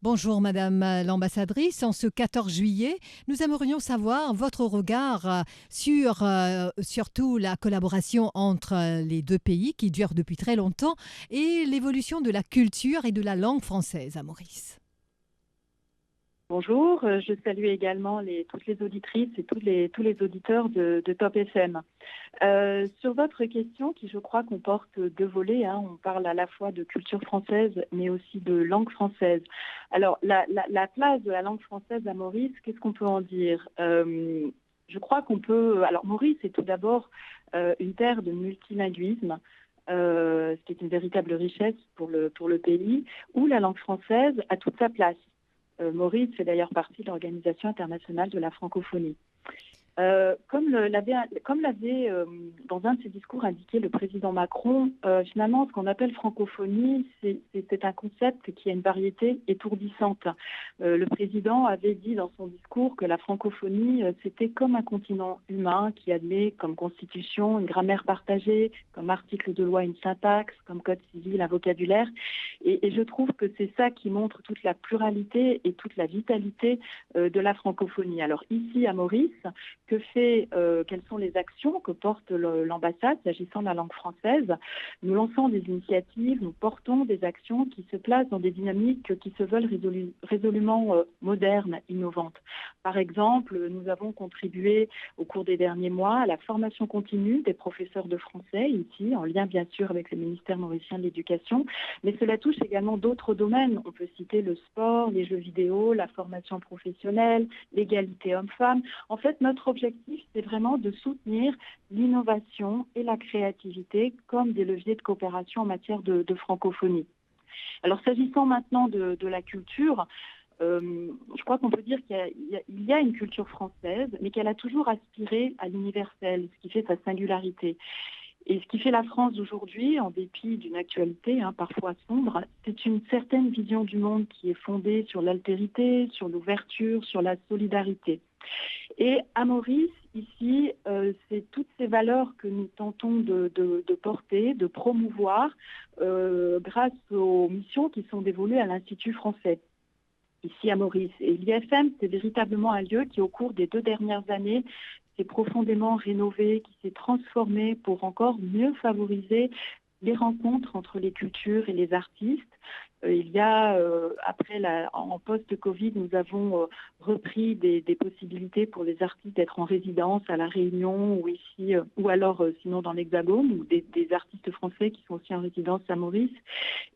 Bonjour Madame l'ambassadrice. En ce 14 juillet, nous aimerions savoir votre regard sur surtout la collaboration entre les deux pays qui dure depuis très longtemps et l'évolution de la culture et de la langue française à Maurice. Bonjour, je salue également toutes les auditrices et tous les auditeurs de Top FM. Sur votre question, qui je crois comporte deux volets, on parle à la fois de culture française, mais aussi de langue française. Alors, la place de la langue française à Maurice, qu'est-ce qu'on peut en dire? Je crois qu'on peut... Alors, Maurice est tout d'abord une terre de multilinguisme, ce qui est une véritable richesse pour le pays, où la langue française a toute sa place. Maurice fait d'ailleurs partie de l'Organisation internationale de la francophonie. Comme l'avait dans un de ses discours indiqué le président Macron, finalement, ce qu'on appelle francophonie, c'est un concept qui a une variété étourdissante. Le président avait dit dans son discours que la francophonie, c'était comme un continent humain qui admet comme constitution une grammaire partagée, comme article de loi une syntaxe, comme code civil un vocabulaire. Et je trouve que c'est ça qui montre toute la pluralité et toute la vitalité de la francophonie. Alors ici à Maurice, quelles sont les actions que porte l'ambassade s'agissant de la langue française? Nous lançons des initiatives, nous portons des actions qui se placent dans des dynamiques qui se veulent résolument modernes, innovantes. Par exemple, nous avons contribué au cours des derniers mois à la formation continue des professeurs de français ici, en lien bien sûr avec le ministère mauricien de l'Éducation, mais cela touche également d'autres domaines. On peut citer le sport, les jeux vidéo, la formation professionnelle, l'égalité homme-femme. En fait, notre objectif, c'est vraiment de soutenir l'innovation et la créativité comme des leviers de coopération en matière de francophonie. Alors, s'agissant maintenant de la culture, je crois qu'on peut dire qu'il y a une culture française, mais qu'elle a toujours aspiré à l'universel, ce qui fait sa singularité. Et ce qui fait la France d'aujourd'hui, en dépit d'une actualité parfois sombre, c'est une certaine vision du monde qui est fondée sur l'altérité, sur l'ouverture, sur la solidarité. Et à Maurice, ici, c'est toutes ces valeurs que nous tentons de porter, de promouvoir grâce aux missions qui sont dévolues à l'Institut français, ici à Maurice. Et l'IFM, c'est véritablement un lieu qui, au cours des 2 dernières années, s'est profondément rénové, qui s'est transformé pour encore mieux favoriser les rencontres entre les cultures et les artistes. Il y a, en post-Covid, nous avons repris des possibilités pour les artistes d'être en résidence à La Réunion ou ici, ou alors sinon dans l'Hexagone, ou des artistes français qui sont aussi en résidence à Maurice.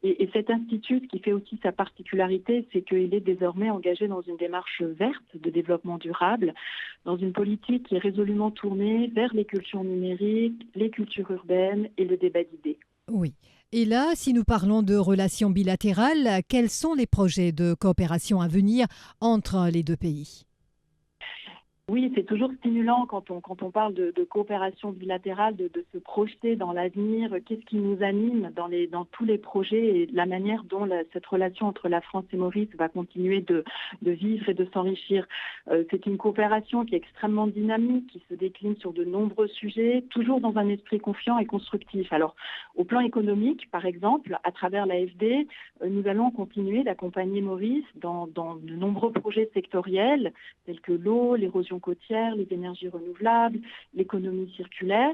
Et cet institut, ce qui fait aussi sa particularité, c'est qu'il est désormais engagé dans une démarche verte de développement durable, dans une politique qui est résolument tournée vers les cultures numériques, les cultures urbaines et le débat d'idées. Oui. Et là, si nous parlons de relations bilatérales, quels sont les projets de coopération à venir entre les deux pays? Oui, c'est toujours stimulant quand on parle de coopération bilatérale, de se projeter dans l'avenir. Qu'est-ce qui nous anime dans tous les projets et la manière dont cette relation entre la France et Maurice va continuer de vivre et de s'enrichir. C'est une coopération qui est extrêmement dynamique, qui se décline sur de nombreux sujets, toujours dans un esprit confiant et constructif. Alors, au plan économique, par exemple, à travers l'AFD, nous allons continuer d'accompagner Maurice dans de nombreux projets sectoriels, tels que l'eau, l'érosion côtière, les énergies renouvelables, l'économie circulaire.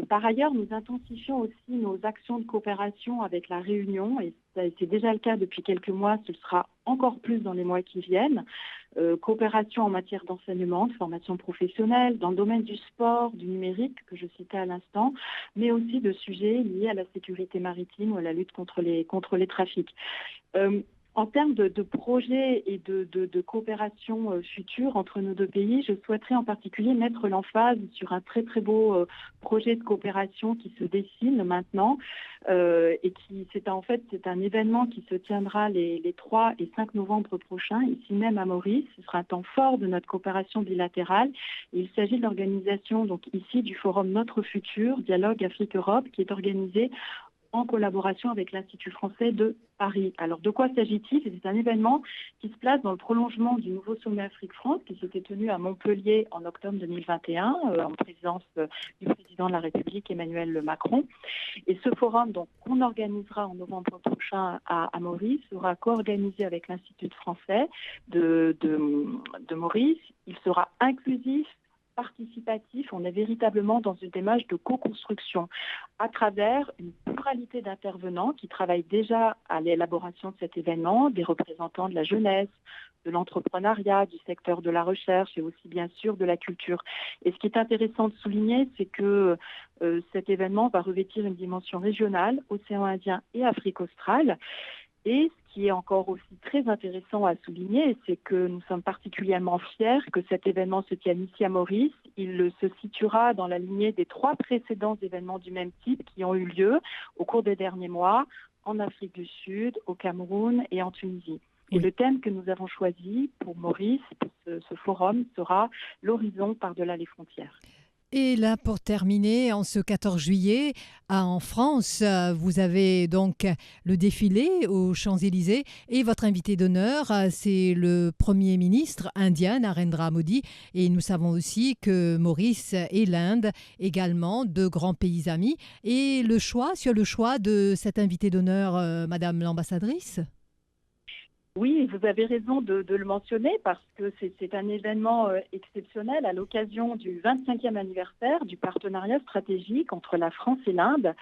Par ailleurs, nous intensifions aussi nos actions de coopération avec la Réunion, et c'est déjà le cas depuis quelques mois, ce sera encore plus dans les mois qui viennent. Coopération en matière d'enseignement, de formation professionnelle, dans le domaine du sport, du numérique, que je citais à l'instant, mais aussi de sujets liés à la sécurité maritime ou à la lutte contre les trafics. En termes de projets et de coopération future entre nos deux pays, je souhaiterais en particulier mettre l'emphase sur un très très beau projet de coopération qui se dessine maintenant et c'est un événement qui se tiendra les 3 et 5 novembre prochains, ici même à Maurice. Ce sera un temps fort de notre coopération bilatérale. Il s'agit de l'organisation donc ici du forum Notre Futur, Dialogue Afrique-Europe, qui est organisé en collaboration avec l'Institut français de Paris. Alors, de quoi s'agit-il? C'est un événement qui se place dans le prolongement du nouveau sommet Afrique-France qui s'était tenu à Montpellier en octobre 2021, en présence du président de la République Emmanuel Macron. Et ce forum, donc, qu'on organisera en novembre prochain à Maurice, sera co-organisé avec l'Institut français de Maurice. Il sera inclusif, participatif. On est véritablement dans une démarche de co-construction à travers une pluralité d'intervenants qui travaillent déjà à l'élaboration de cet événement, des représentants de la jeunesse, de l'entrepreneuriat, du secteur de la recherche et aussi bien sûr de la culture. Et ce qui est intéressant de souligner, c'est que cet événement va revêtir une dimension régionale, océan Indien et Afrique australe. Et ce qui est encore aussi très intéressant à souligner, c'est que nous sommes particulièrement fiers que cet événement se tienne ici à Maurice. Il se situera dans la lignée des 3 précédents événements du même type qui ont eu lieu au cours des derniers mois en Afrique du Sud, au Cameroun et en Tunisie. Et le thème que nous avons choisi pour Maurice, pour ce forum, sera l'horizon par-delà les frontières. Et là, pour terminer, en ce 14 juillet, en France, vous avez donc le défilé aux Champs-Élysées et votre invité d'honneur, c'est le Premier ministre indien, Narendra Modi. Et nous savons aussi que Maurice et l'Inde, également, 2 grands pays amis. Et sur le choix de cet invité d'honneur, Madame l'ambassadrice? Oui, vous avez raison de le mentionner parce que c'est un événement exceptionnel à l'occasion du 25e anniversaire du partenariat stratégique entre la France et l'Inde.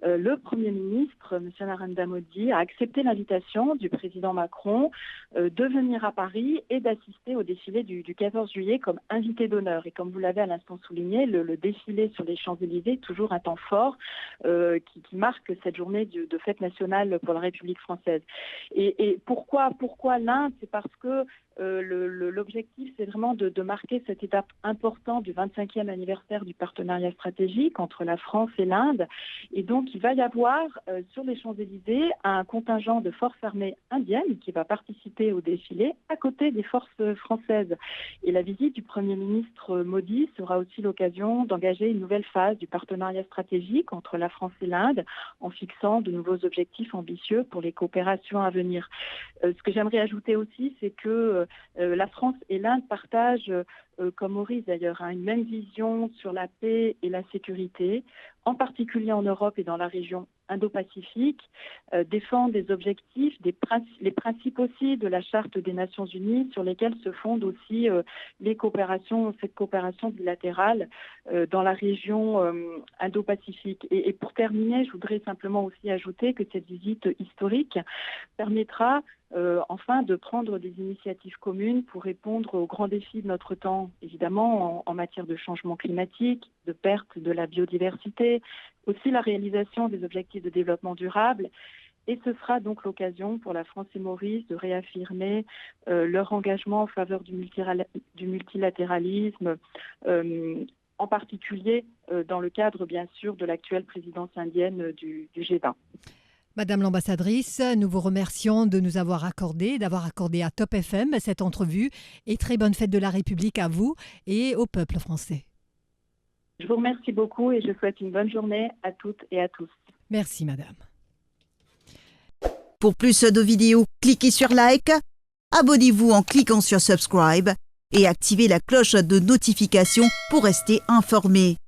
Le Premier ministre, M. Narendra Modi, a accepté l'invitation du président Macron de venir à Paris et d'assister au défilé du 14 juillet comme invité d'honneur. Et comme vous l'avez à l'instant souligné, le défilé sur les Champs-Élysées est toujours un temps fort qui marque cette journée de fête nationale pour la République française. Et pourquoi l'Inde? C'est parce que l'objectif, c'est vraiment de marquer cette étape importante du 25e anniversaire du partenariat stratégique entre la France et l'Inde. Et donc, il va y avoir sur les Champs-Élysées un contingent de forces armées indiennes qui va participer au défilé à côté des forces françaises. Et la visite du Premier ministre Modi sera aussi l'occasion d'engager une nouvelle phase du partenariat stratégique entre la France et l'Inde en fixant de nouveaux objectifs ambitieux pour les coopérations à venir. Ce que j'aimerais ajouter aussi, c'est que la France et l'Inde partagent, comme Maurice d'ailleurs, une même vision sur la paix et la sécurité, en particulier en Europe et dans la région Indo-Pacifique, défendent des objectifs, les principes aussi de la Charte des Nations Unies sur lesquels se fondent aussi cette coopération bilatérale dans la région Indo-Pacifique. Et pour terminer, je voudrais simplement aussi ajouter que cette visite historique permettra enfin de prendre des initiatives communes pour répondre aux grands défis de notre temps, évidemment en matière de changement climatique, de perte de la biodiversité, aussi la réalisation des objectifs de développement durable. Et ce sera donc l'occasion pour la France et Maurice de réaffirmer leur engagement en faveur du multilatéralisme, en particulier dans le cadre, bien sûr, de l'actuelle présidence indienne du G20. Madame l'ambassadrice, nous vous remercions de nous avoir d'avoir accordé à Top FM cette entrevue et très bonne fête de la République à vous et au peuple français. Je vous remercie beaucoup et je souhaite une bonne journée à toutes et à tous. Merci, madame. Pour plus de vidéos, cliquez sur like, abonnez-vous en cliquant sur subscribe et activez la cloche de notification pour rester informé.